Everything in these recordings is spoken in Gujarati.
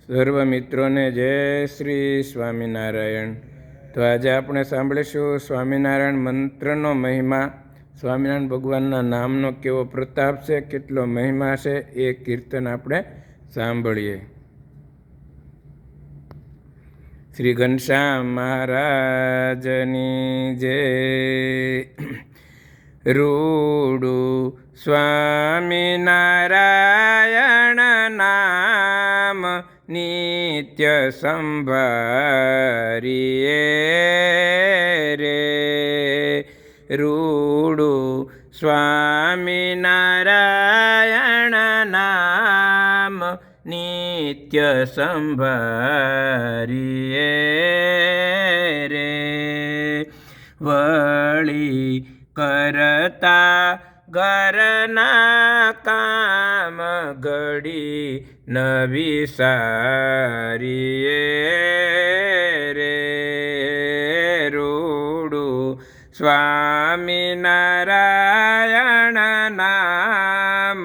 સર્વ મિત્રોને જય શ્રી સ્વામિનારાયણ. તો આજે આપણે સાંભળીશું સ્વામિનારાયણ મંત્રનો મહિમા. સ્વામિનારાયણ ભગવાનના નામનો કેવો પ્રતાપ છે, કેટલો મહિમા છે, એ કીર્તન આપણે સાંભળીએ. શ્રી ઘનશ્યામ મહારાજની જય. રૂડું સ્વામિનારાયણ નામ નિત્ય સંભારીએ રે. રૂડું સ્વામિનારાયણ નામ નિત્ય સંભારીએ રે. વળી કરતા ઘરના કામ ઘડી ન વિસારીએ રે. રૂડું સ્વામિનારાયણ નામ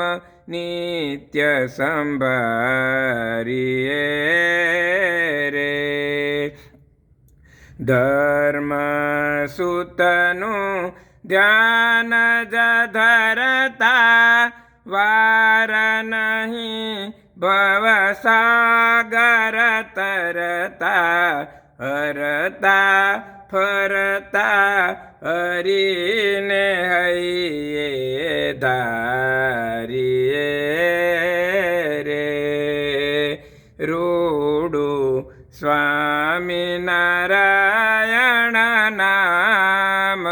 નિત્ય સંભારીએ રે. ધર્મ સૂતનું ધ્યાન જ ધરતા વાર નહીં ભવસાગર તરતા. હરતા ફરતા હરીને હૈયે ધારીએ રે. રૂડું સ્વામિનારાયણ નામ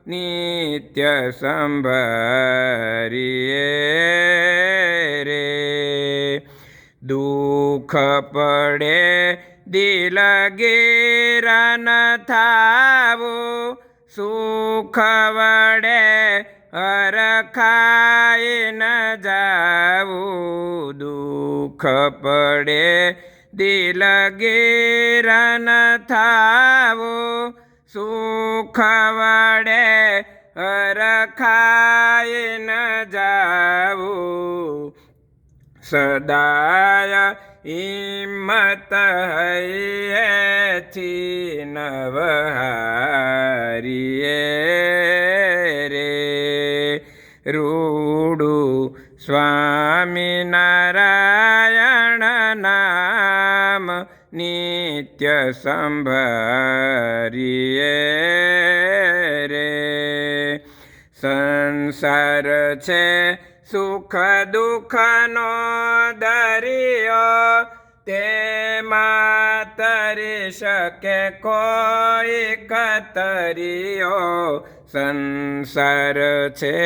નિત્ય સંભારીએ રે. દુઃખ પડે દિલગીરન થાવું, સુખ વડે હરખાઈ ન જાવું. દુઃખ પડે દિલગીરન થાવું, સુખ વડે હરખાઈ ન જાવું. સદાય હિંમત હૈયેથી નવહારીએ રે. રૂડું સ્વામિનારાયણ નામ નિત્ય સંભારીએ રે. સંસાર છે સુખ દુઃખનો દરિયો, તેમાં તરી શકે કોઈ કતરિયો. સંસાર છે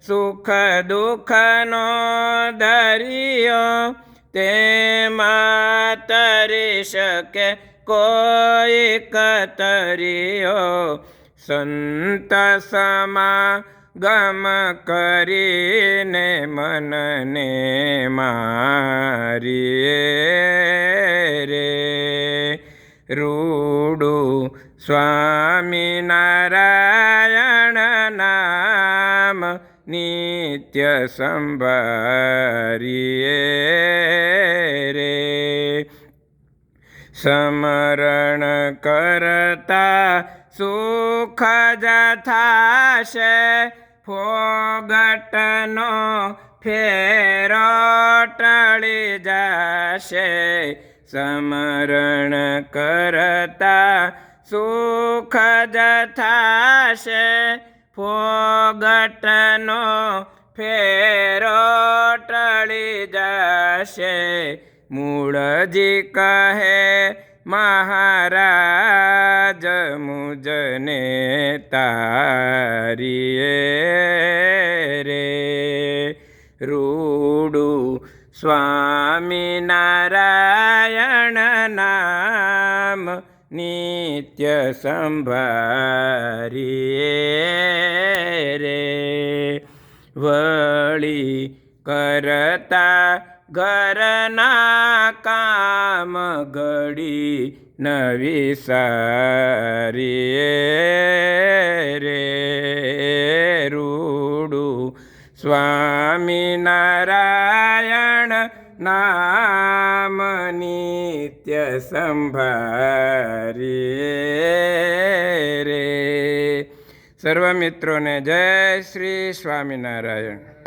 સુખ દુઃખનો દરિયો, તેમાં તરી શકે કોઈ કતરિયો. સંત સમાગમ કરીને મનને મારીએ રે. રૂડું સ્વામિનારાયણ નામ નિત્ય સંભારીએ રે. સ્મરણ કરતા સુખ જ થાશે, ફોગટનો ફેરો ટળી જશે. સ્મરણ કરતા સુખ જ થાશે, ફોગટનો ફેરો ટળી જશે. મૂળજી કહે મહારાજ મુજને તારીએ રે. રૂડું સ્વામિનારાયણ નામ નિત્ય સંભારીએ રે. વળી કરતા ઘરના કામ ઘડી ન વિસારીએ રે. રૂડું સ્વામિનારાયણ નામની નિત્ય સંભારીએ રે. સર્વ મિત્રોને જય શ્રી સ્વામિનારાયણ.